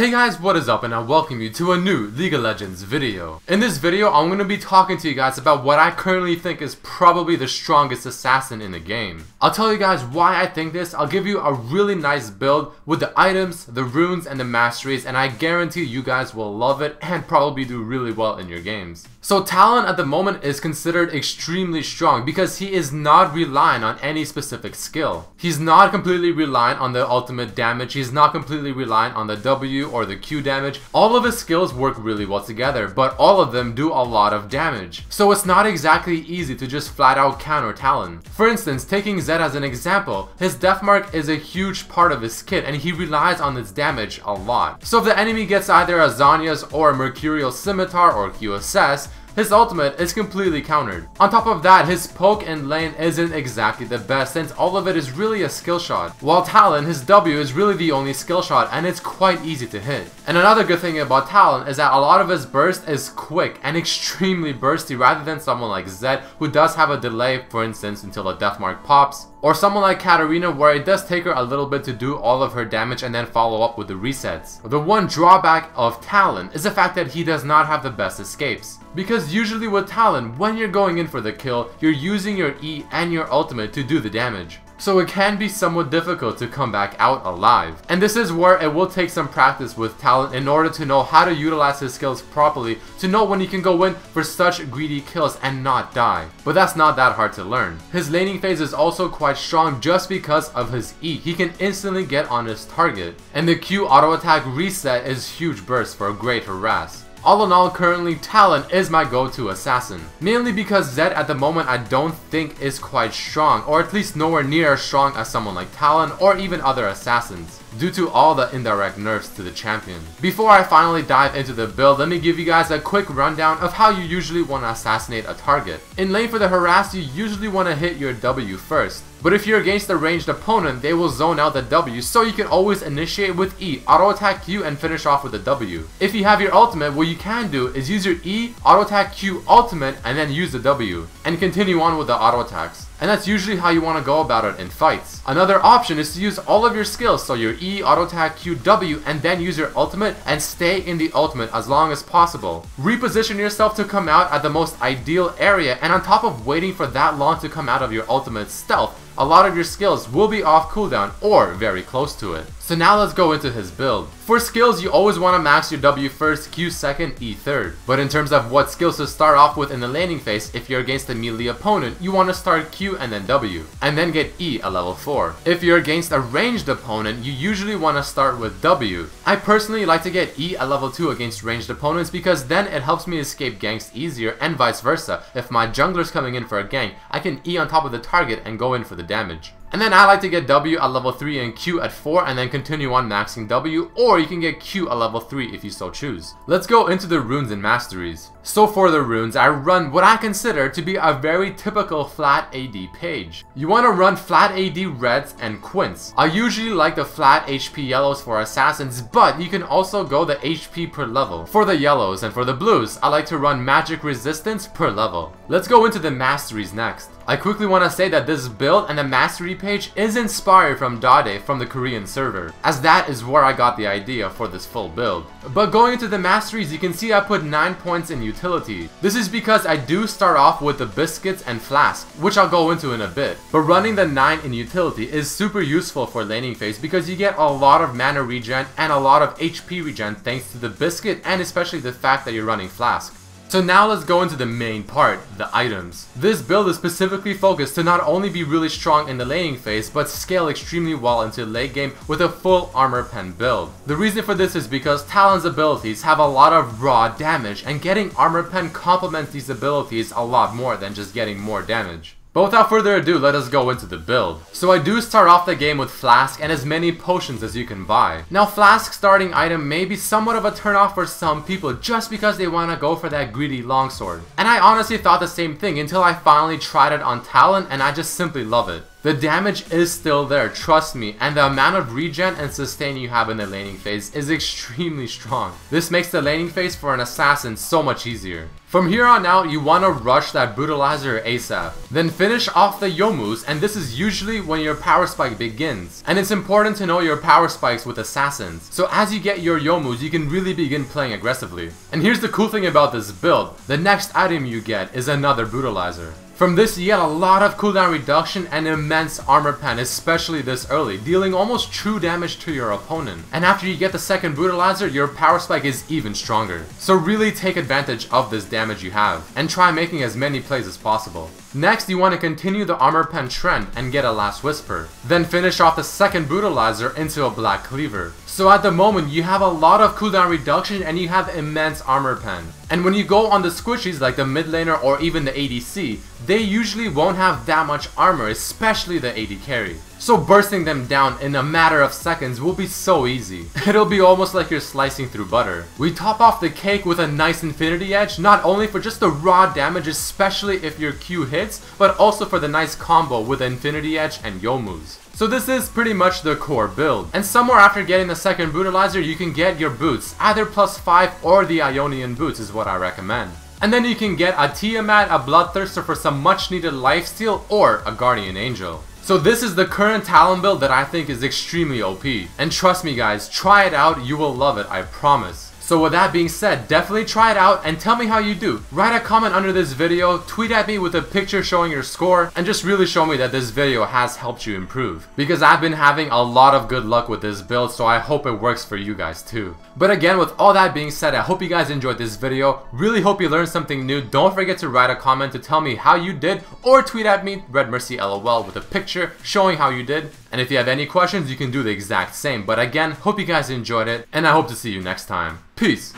Hey guys, what is up, and I welcome you to a new League of Legends video. In this video, I'm going to be talking to you guys about what I currently think is probably the strongest assassin in the game. I'll tell you guys why I think this, I'll give you a really nice build with the items, the runes, and the masteries, and I guarantee you guys will love it and probably do really well in your games. So Talon at the moment is considered extremely strong because he is not relying on any specific skill. He's not completely reliant on the ultimate damage, he's not completely reliant on the W or the Q damage. All of his skills work really well together, but all of them do a lot of damage. So it's not exactly easy to just flat out counter Talon. For instance, taking Zed as an example, his death mark is a huge part of his kit and he relies on its damage a lot. So if the enemy gets either a Zhonya's or a Mercurial Scimitar or QSS, his ultimate is completely countered. On top of that, his poke in lane isn't exactly the best since all of it is really a skill shot. While Talon, his W is really the only skill shot and it's quite easy to hit. And another good thing about Talon is that a lot of his burst is quick and extremely bursty rather than someone like Zed who does have a delay, for instance, until a death mark pops. Or someone like Katarina where it does take her a little bit to do all of her damage and then follow up with the resets. The one drawback of Talon is the fact that he does not have the best escapes. Because usually with Talon, when you're going in for the kill, you're using your E and your ultimate to do the damage. So it can be somewhat difficult to come back out alive. And this is where it will take some practice with Talon in order to know how to utilize his skills properly, to know when he can go in for such greedy kills and not die. But that's not that hard to learn. His laning phase is also quite strong just because of his E. He can instantly get on his target. And the Q auto attack reset is huge burst for a great harass. All in all, currently Talon is my go-to assassin. Mainly because Zed at the moment I don't think is quite strong, or at least nowhere near as strong as someone like Talon or even other assassins, due to all the indirect nerfs to the champion. Before I finally dive into the build, let me give you guys a quick rundown of how you usually want to assassinate a target. In lane for the harass, you usually want to hit your W first. But if you're against a ranged opponent, they will zone out the W, so you can always initiate with E, auto attack Q, and finish off with a W. If you have your ultimate, what you can do is use your E, auto attack Q, ultimate, and then use the W, and continue on with the auto attacks. And that's usually how you want to go about it in fights. Another option is to use all of your skills, so your E, auto attack, Q, W, and then use your ultimate and stay in the ultimate as long as possible. Reposition yourself to come out at the most ideal area, and on top of waiting for that long to come out of your ultimate stealth, a lot of your skills will be off cooldown or very close to it. So now let's go into his build. For skills, you always want to max your W first, Q second, E third. But in terms of what skills to start off with in the laning phase, if you're against a melee opponent, you want to start Q and then W, and then get E at level 4. If you're against a ranged opponent, you usually want to start with W. I personally like to get E at level 2 against ranged opponents because then it helps me escape ganks easier, and vice versa. If my jungler's coming in for a gank, I can E on top of the target and go in for the damage. And then I like to get W at level 3 and Q at 4 and then continue on maxing W, or you can get Q at level 3 if you so choose. Let's go into the runes and masteries. So for the runes, I run what I consider to be a very typical flat AD page. You want to run flat AD reds and quints. I usually like the flat HP yellows for assassins, but you can also go the HP per level. For the yellows and for the blues, I like to run magic resistance per level. Let's go into the masteries next. I quickly want to say that this build and the mastery page is inspired from Dade from the Korean server, as that is where I got the idea for this full build. But going into the masteries, you can see I put 9 points in utility. This is because I do start off with the biscuits and flask, which I'll go into in a bit. But running the 9 in utility is super useful for laning phase because you get a lot of mana regen and a lot of HP regen thanks to the biscuit and especially the fact that you're running flask. So now let's go into the main part, the items. This build is specifically focused to not only be really strong in the laning phase, but scale extremely well into late game with a full armor pen build. The reason for this is because Talon's abilities have a lot of raw damage, and getting armor pen complements these abilities a lot more than just getting more damage. But without further ado, let us go into the build. So I do start off the game with Flask and as many potions as you can buy. Now Flask starting item may be somewhat of a turnoff for some people just because they want to go for that greedy longsword. And I honestly thought the same thing until I finally tried it on Talon and I just simply love it. The damage is still there, trust me, and the amount of regen and sustain you have in the laning phase is extremely strong. This makes the laning phase for an assassin so much easier. From here on out, you want to rush that brutalizer ASAP. Then finish off the Youmu's, and this is usually when your power spike begins. And it's important to know your power spikes with assassins. So as you get your Youmu's, you can really begin playing aggressively. And here's the cool thing about this build. The next item you get is another brutalizer. From this you get a lot of cooldown reduction and immense armor pen, especially this early, dealing almost true damage to your opponent. And after you get the second brutalizer, your power spike is even stronger. So really take advantage of this damage you have, and try making as many plays as possible. Next, you want to continue the armor pen trend and get a last whisper. Then finish off the second brutalizer into a black cleaver. So at the moment, you have a lot of cooldown reduction and you have immense armor pen. And when you go on the squishies like the mid laner or even the ADC, they usually won't have that much armor, especially the AD carry. So bursting them down in a matter of seconds will be so easy. It'll be almost like you're slicing through butter. We top off the cake with a nice infinity edge, not only for just the raw damage, especially if your Q hits, but also for the nice combo with infinity edge and Youmu's. So this is pretty much the core build. And somewhere after getting the second brutalizer, you can get your boots. Either +5 or the Ionian boots is what I recommend. And then you can get a Tiamat, a Bloodthirster for some much needed lifesteal, or a Guardian Angel. So this is the current Talon build that I think is extremely OP. And trust me guys, try it out, you will love it, I promise. So with that being said, definitely try it out and tell me how you do. Write a comment under this video, tweet at me with a picture showing your score, and just really show me that this video has helped you improve. Because I've been having a lot of good luck with this build, so I hope it works for you guys too. But again, with all that being said, I hope you guys enjoyed this video. Really hope you learned something new. Don't forget to write a comment to tell me how you did, or tweet at me, Redmercy LOL, with a picture showing how you did. And if you have any questions, you can do the exact same. But again, hope you guys enjoyed it, and I hope to see you next time. Peace!